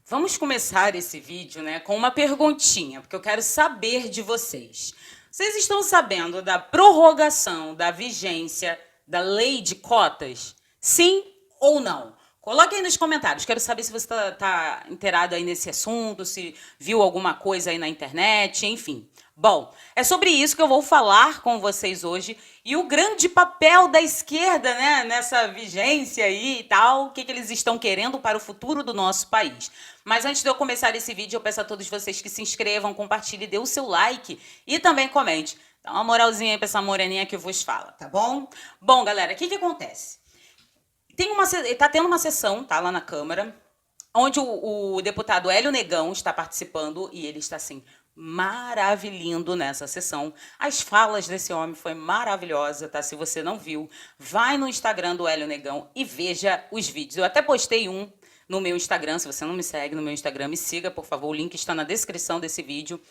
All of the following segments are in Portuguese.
Vamos começar esse vídeo, né, com uma perguntinha, porque eu quero saber de vocês. Vocês estão sabendo da prorrogação da vigência da lei de cotas? Sim ou não? Coloque aí nos comentários. Quero saber se você tá inteirado aí nesse assunto, se viu alguma coisa aí na internet, enfim. Bom, é sobre isso que eu vou falar com vocês hoje e o grande papel da esquerda, né, nessa vigência aí e tal, o que eles estão querendo para o futuro do nosso país. Mas antes de eu começar esse vídeo, eu peço a todos vocês que se inscrevam, compartilhem, dê o seu like e também comente. Dá uma moralzinha aí para essa moreninha que vos fala, tá bom? Bom, galera, o que acontece? Tá tendo uma sessão, tá, lá na Câmara, onde o deputado Hélio Negão está participando e ele está, assim, maravilhindo nessa sessão. As falas desse homem foi maravilhosa, tá? Se você não viu, vai no Instagram do Hélio Negão e veja os vídeos. Eu até postei um no meu Instagram. Se você não me segue no meu Instagram, me siga, por favor. O link está na descrição desse vídeo,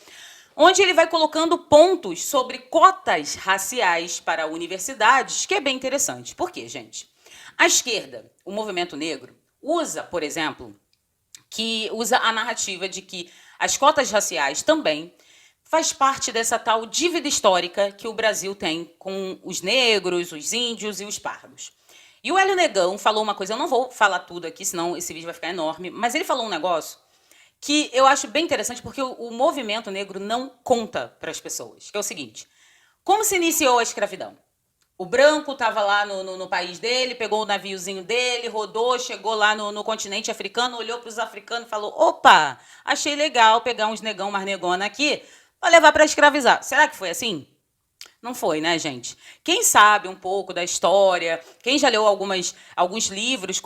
onde ele vai colocando pontos sobre cotas raciais para universidades, que é bem interessante. Por quê, gente? A esquerda, o movimento negro, usa, por exemplo, usa a narrativa de que as cotas raciais também faz parte dessa tal dívida histórica que o Brasil tem com os negros, os índios e os pardos. E o Hélio Negão falou uma coisa, eu não vou falar tudo aqui, senão esse vídeo vai ficar enorme, mas ele falou um negócio que eu acho bem interessante, porque o movimento negro não conta para as pessoas, que é o seguinte: como se iniciou a escravidão? O branco estava lá no país dele, pegou o naviozinho dele, rodou, chegou lá no continente africano, olhou para os africanos e falou: opa, achei legal pegar uns negão mais negona aqui para levar para escravizar. Será que foi assim? Não foi, né, gente? Quem sabe um pouco da história, quem já leu alguns livros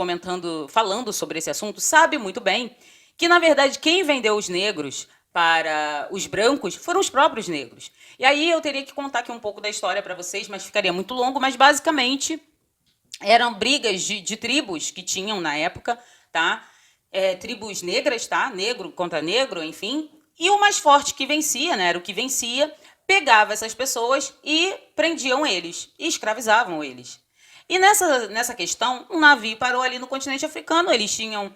falando sobre esse assunto, sabe muito bem que, na verdade, quem vendeu os negros para os brancos foram os próprios negros. E aí eu teria que contar aqui um pouco da história para vocês, mas ficaria muito longo, mas basicamente eram brigas de tribos que tinham na época, tá? Tribos negras, tá? Negro contra negro, enfim. E o mais forte que vencia, né? Era o que vencia, pegava essas pessoas e prendiam eles, e escravizavam eles. E nessa questão, um navio parou ali no continente africano, eles tinham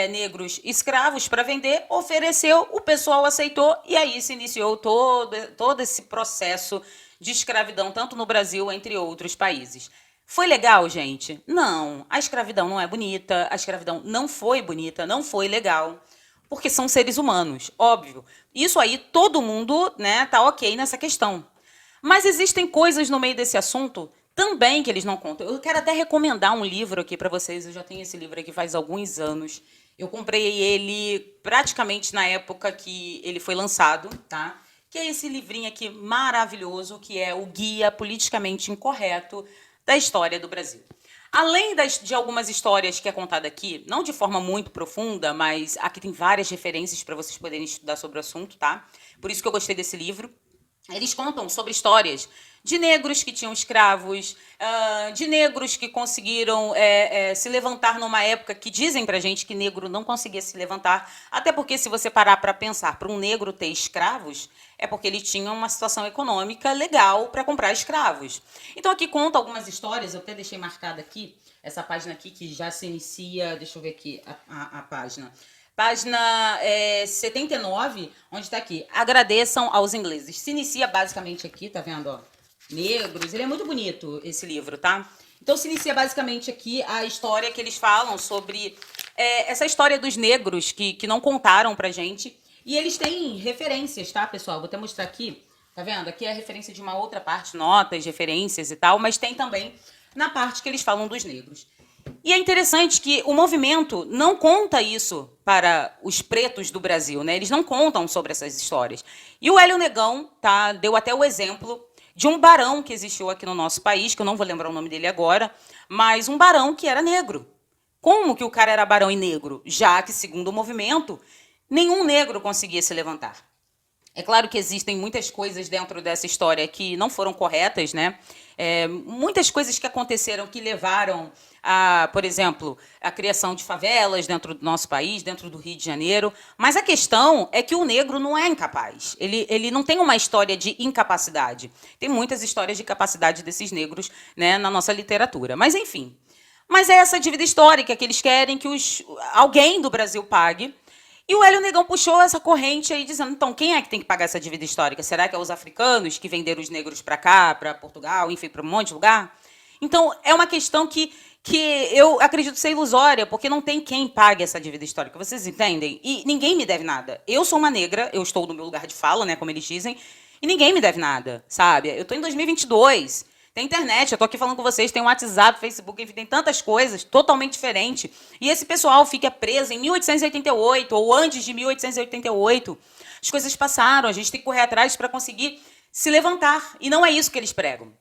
negros escravos para vender, ofereceu, o pessoal aceitou, e aí se iniciou todo esse processo de escravidão, tanto no Brasil, entre outros países. Foi legal, gente? Não, a escravidão não é bonita, a escravidão não foi bonita, não foi legal, porque são seres humanos, óbvio. Isso aí, todo mundo, né, tá ok nessa questão. Mas existem coisas no meio desse assunto também que eles não contam. Eu quero até recomendar um livro aqui para vocês. Eu já tenho esse livro aqui faz alguns anos. Eu comprei ele praticamente na época que ele foi lançado, tá? Que é esse livrinho aqui maravilhoso, que é o Guia Politicamente Incorreto da História do Brasil. Além de algumas histórias que é contada aqui, não de forma muito profunda, mas aqui tem várias referências para vocês poderem estudar sobre o assunto, tá? Por isso que eu gostei desse livro. Eles contam sobre histórias de negros que tinham escravos, de negros que conseguiram se levantar numa época que dizem pra gente que negro não conseguia se levantar, até porque se você parar para pensar, para um negro ter escravos, é porque ele tinha uma situação econômica legal para comprar escravos. Então aqui conta algumas histórias, eu até deixei marcada aqui, essa página aqui que já se inicia, deixa eu ver aqui a página. Página 79, onde está aqui. Agradeçam aos ingleses. Se inicia basicamente aqui, tá vendo? Ó, negros. Ele é muito bonito, esse livro, tá? Então se inicia basicamente aqui a história que eles falam sobre essa história dos negros que não contaram pra gente. E eles têm referências, tá, pessoal? Vou até mostrar aqui. Tá vendo? Aqui é a referência de uma outra parte, notas, referências e tal, mas tem também na parte que eles falam dos negros. E é interessante que o movimento não conta isso para os pretos do Brasil, né? Eles não contam sobre essas histórias. E o Hélio Negão, tá, deu até o exemplo de um barão que existiu aqui no nosso país, que eu não vou lembrar o nome dele agora, mas um barão que era negro. Como que o cara era barão e negro? Já que, segundo o movimento, nenhum negro conseguia se levantar. É claro que existem muitas coisas dentro dessa história que não foram corretas, né? Muitas coisas que aconteceram que levaram a, por exemplo, a criação de favelas dentro do nosso país, dentro do Rio de Janeiro. Mas a questão é que o negro não é incapaz. Ele não tem uma história de incapacidade. Tem muitas histórias de capacidade desses negros, né, na nossa literatura. Mas, enfim. Mas é essa dívida histórica que eles querem que alguém do Brasil pague. E o Hélio Negão puxou essa corrente aí, dizendo, então, quem é que tem que pagar essa dívida histórica? Será que é os africanos que venderam os negros para cá, para Portugal, enfim, para um monte de lugar? Então, é uma questão que eu acredito ser ilusória, porque não tem quem pague essa dívida histórica, vocês entendem? E ninguém me deve nada. Eu sou uma negra, eu estou no meu lugar de fala, né, como eles dizem, e ninguém me deve nada, sabe? Eu estou em 2022, tem internet, eu estou aqui falando com vocês, tem WhatsApp, Facebook, enfim, tem tantas coisas totalmente diferentes. E esse pessoal fica preso em 1888 ou antes de 1888. As coisas passaram, a gente tem que correr atrás para conseguir se levantar. E não é isso que eles pregam.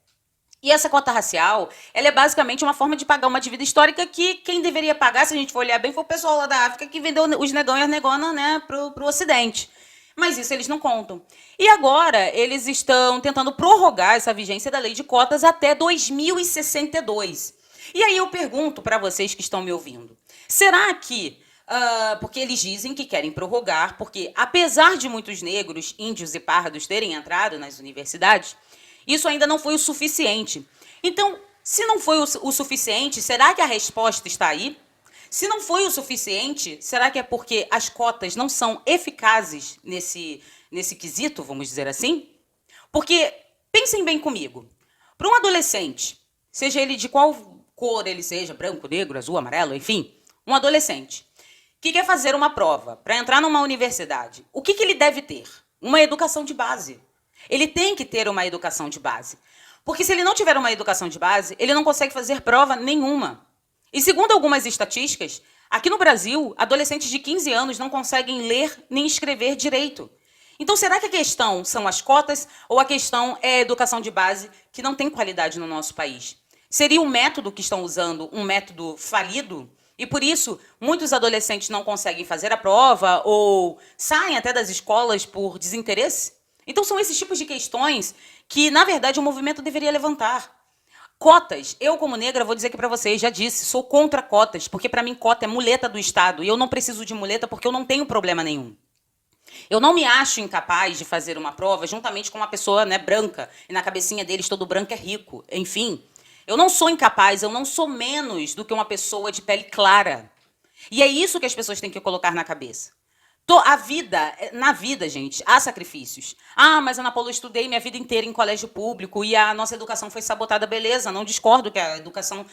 E essa cota racial, ela é basicamente uma forma de pagar uma dívida histórica que quem deveria pagar, se a gente for olhar bem, foi o pessoal lá da África que vendeu os negão e as negonas, né, para o Ocidente. Mas isso eles não contam. E agora eles estão tentando prorrogar essa vigência da lei de cotas até 2062. E aí eu pergunto para vocês que estão me ouvindo, será que, porque eles dizem que querem prorrogar, porque apesar de muitos negros, índios e pardos terem entrado nas universidades, isso ainda não foi o suficiente. Então, se não foi o suficiente, será que a resposta está aí? Se não foi o suficiente, será que é porque as cotas não são eficazes nesse quesito, vamos dizer assim? Porque, pensem bem comigo, para um adolescente, seja ele de qual cor ele seja, branco, negro, azul, amarelo, enfim, um adolescente que quer fazer uma prova para entrar numa universidade, o que ele deve ter? Uma educação de base. Ele tem que ter uma educação de base. Porque se ele não tiver uma educação de base, ele não consegue fazer prova nenhuma. E segundo algumas estatísticas, aqui no Brasil, adolescentes de 15 anos não conseguem ler nem escrever direito. Então, será que a questão são as cotas ou a questão é a educação de base que não tem qualidade no nosso país? Seria o método que estão usando um método falido? E por isso, muitos adolescentes não conseguem fazer a prova ou saem até das escolas por desinteresse? Então, são esses tipos de questões que, na verdade, o movimento deveria levantar. Cotas, eu como negra vou dizer aqui para vocês, já disse, sou contra cotas, porque para mim cota é muleta do Estado e eu não preciso de muleta porque eu não tenho problema nenhum. Eu não me acho incapaz de fazer uma prova juntamente com uma pessoa, né, branca, e na cabecinha deles todo branco é rico, enfim. Eu não sou incapaz, eu não sou menos do que uma pessoa de pele clara. E é isso que as pessoas têm que colocar na cabeça. Na vida, gente, há sacrifícios. Ah, mas Ana Paula, eu estudei minha vida inteira em colégio público e a nossa educação foi sabotada, beleza. Não discordo que a educação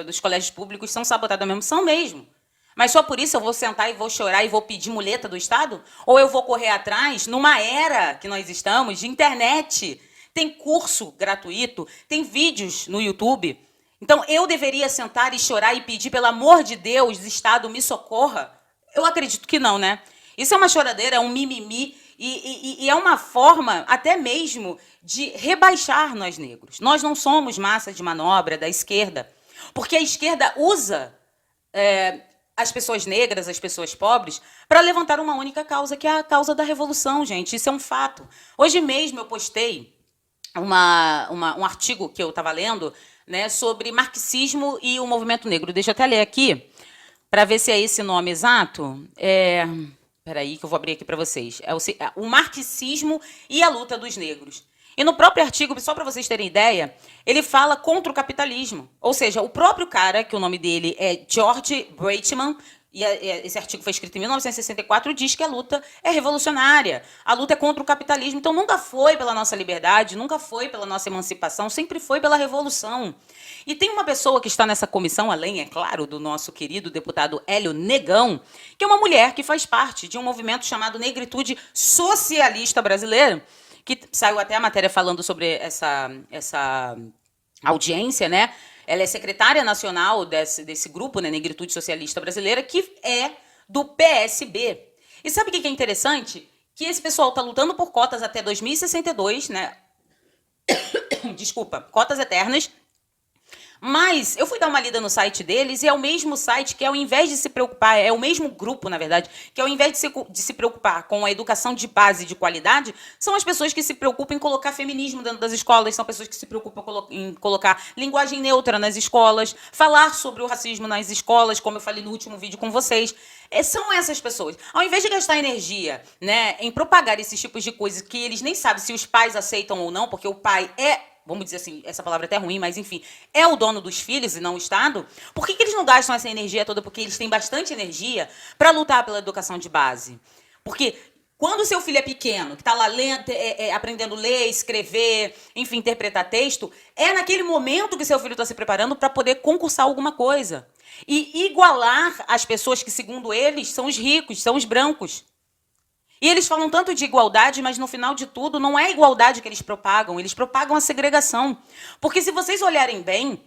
dos colégios públicos são sabotadas mesmo, são mesmo. Mas só por isso eu vou sentar e vou chorar e vou pedir muleta do Estado? Ou eu vou correr atrás, numa era que nós estamos, de internet? Tem curso gratuito, tem vídeos no YouTube. Então, eu deveria sentar e chorar e pedir, pelo amor de Deus, Estado, me socorra? Eu acredito que não, né? Isso é uma choradeira, é um mimimi e é uma forma até mesmo de rebaixar nós negros. Nós não somos massa de manobra da esquerda, porque a esquerda usa as pessoas negras, as pessoas pobres, para levantar uma única causa, que é a causa da revolução, gente. Isso é um fato. Hoje mesmo eu postei um artigo que eu estava lendo, né, sobre marxismo e o movimento negro. Deixa eu até ler aqui, para ver se é esse nome exato. Espera aí que eu vou abrir aqui para vocês. O marxismo e a luta dos negros. E no próprio artigo, só para vocês terem ideia, ele fala contra o capitalismo. Ou seja, o próprio cara, que o nome dele é George Breitman, e esse artigo foi escrito em 1964, diz que a luta é revolucionária, a luta é contra o capitalismo. Então, nunca foi pela nossa liberdade, nunca foi pela nossa emancipação, sempre foi pela revolução. E tem uma pessoa que está nessa comissão, além, é claro, do nosso querido deputado Hélio Negão, que é uma mulher que faz parte de um movimento chamado Negritude Socialista Brasileira, que saiu até a matéria falando sobre essa audiência, né? Ela é secretária nacional desse grupo, né, Negritude Socialista Brasileira, que é do PSB. E sabe o que é interessante? Que esse pessoal está lutando por cotas até 2062, né? Desculpa, cotas eternas. Mas eu fui dar uma lida no site deles e é o mesmo site que, ao invés de se preocupar, é o mesmo grupo, na verdade, que ao invés de se preocupar com a educação de base de qualidade, são as pessoas que se preocupam em colocar feminismo dentro das escolas, são pessoas que se preocupam em colocar linguagem neutra nas escolas, falar sobre o racismo nas escolas, como eu falei no último vídeo com vocês. São essas pessoas. Ao invés de gastar energia, né, em propagar esses tipos de coisas que eles nem sabem se os pais aceitam ou não, porque o pai é vamos dizer assim, essa palavra é até ruim, mas enfim, é o dono dos filhos e não o Estado, por que eles não gastam essa energia toda? Porque eles têm bastante energia para lutar pela educação de base. Porque quando o seu filho é pequeno, que está lá lendo, aprendendo a ler, escrever, enfim, interpretar texto, é naquele momento que seu filho está se preparando para poder concursar alguma coisa. E igualar as pessoas que, segundo eles, são os ricos, são os brancos. E eles falam tanto de igualdade, mas no final de tudo não é a igualdade que eles propagam a segregação. Porque se vocês olharem bem,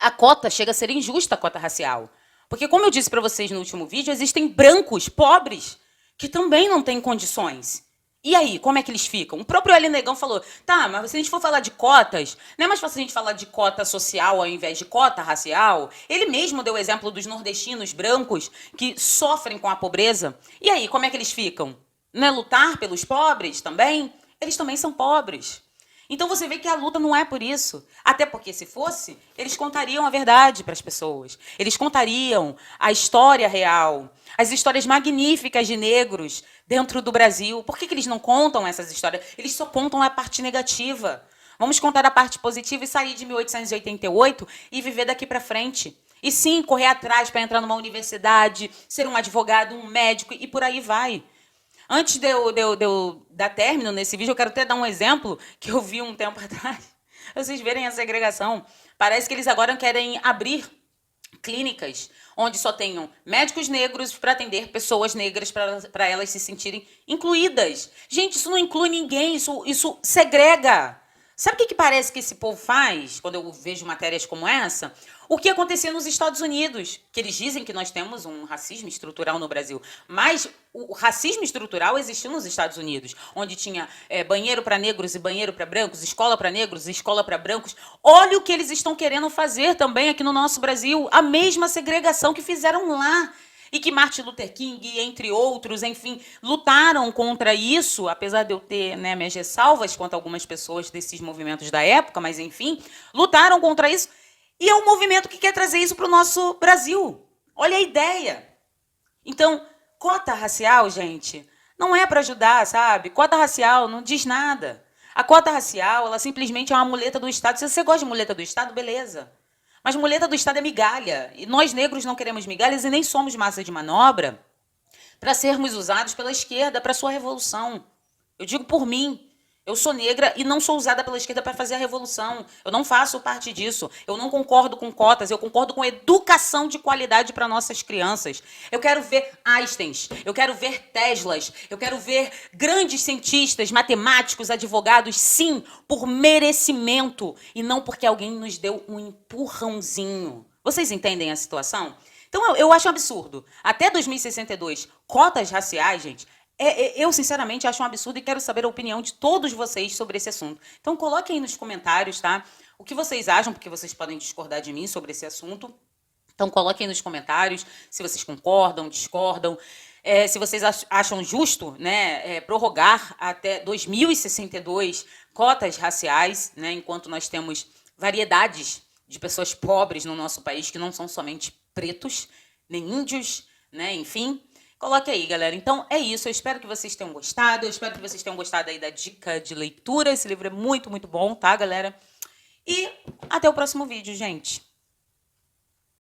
a cota chega a ser injusta, a cota racial. Porque, como eu disse para vocês no último vídeo, existem brancos, pobres, que também não têm condições. E aí, como é que eles ficam? O próprio L. Negão falou, tá, mas se a gente for falar de cotas, não é mais fácil a gente falar de cota social ao invés de cota racial? Ele mesmo deu o exemplo dos nordestinos brancos que sofrem com a pobreza. E aí, como é que eles ficam? Não é lutar pelos pobres também? Eles também são pobres. Então você vê que a luta não é por isso. Até porque, se fosse, eles contariam a verdade para as pessoas. Eles contariam a história real, as histórias magníficas de negros dentro do Brasil. Por que eles não contam essas histórias? Eles só contam a parte negativa. Vamos contar a parte positiva e sair de 1888 e viver daqui para frente. E sim, correr atrás para entrar numa universidade, ser um advogado, um médico e por aí vai. Antes de eu dar término nesse vídeo, eu quero até dar um exemplo que eu vi um tempo atrás. Vocês verem a segregação. Parece que eles agora querem abrir clínicas onde só tenham médicos negros para atender pessoas negras para elas se sentirem incluídas. Gente, isso não inclui ninguém, isso segrega. Sabe o que parece que esse povo faz quando eu vejo matérias como essa? O que acontecia nos Estados Unidos, que eles dizem que nós temos um racismo estrutural no Brasil, mas o racismo estrutural existiu nos Estados Unidos, onde tinha banheiro para negros e banheiro para brancos, escola para negros e escola para brancos. Olha o que eles estão querendo fazer também aqui no nosso Brasil, a mesma segregação que fizeram lá. E que Martin Luther King, entre outros, enfim, lutaram contra isso, apesar de eu ter, né, minhas ressalvas quanto a algumas pessoas desses movimentos da época, mas enfim, lutaram contra isso. E é um movimento que quer trazer isso para o nosso Brasil. Olha a ideia. Então, cota racial, gente, não é para ajudar, sabe? Cota racial não diz nada. A cota racial, ela simplesmente é uma muleta do Estado. Se você gosta de muleta do Estado, beleza. Mas muleta do Estado é migalha. E nós negros não queremos migalhas e nem somos massa de manobra para sermos usados pela esquerda para sua revolução. Eu digo por mim. Eu sou negra e não sou usada pela esquerda para fazer a revolução. Eu não faço parte disso. Eu não concordo com cotas. Eu concordo com educação de qualidade para nossas crianças. Eu quero ver Einsteins. Eu quero ver Teslas. Eu quero ver grandes cientistas, matemáticos, advogados, sim, por merecimento e não porque alguém nos deu um empurrãozinho. Vocês entendem a situação? Então, eu acho um absurdo. Até 2062, cotas raciais, gente, eu, sinceramente, acho um absurdo e quero saber a opinião de todos vocês sobre esse assunto. Então, coloquem aí nos comentários, tá? O que vocês acham, porque vocês podem discordar de mim sobre esse assunto. Então, coloquem nos comentários se vocês concordam, discordam. Se vocês acham justo, né, prorrogar até 2062 cotas raciais, né, enquanto nós temos variedades de pessoas pobres no nosso país, que não são somente pretos, nem índios, né, enfim. Coloque aí, galera. Então, é isso. Eu espero que vocês tenham gostado. Eu espero que vocês tenham gostado aí da dica de leitura. Esse livro é muito, muito bom, tá, galera? E até o próximo vídeo, gente.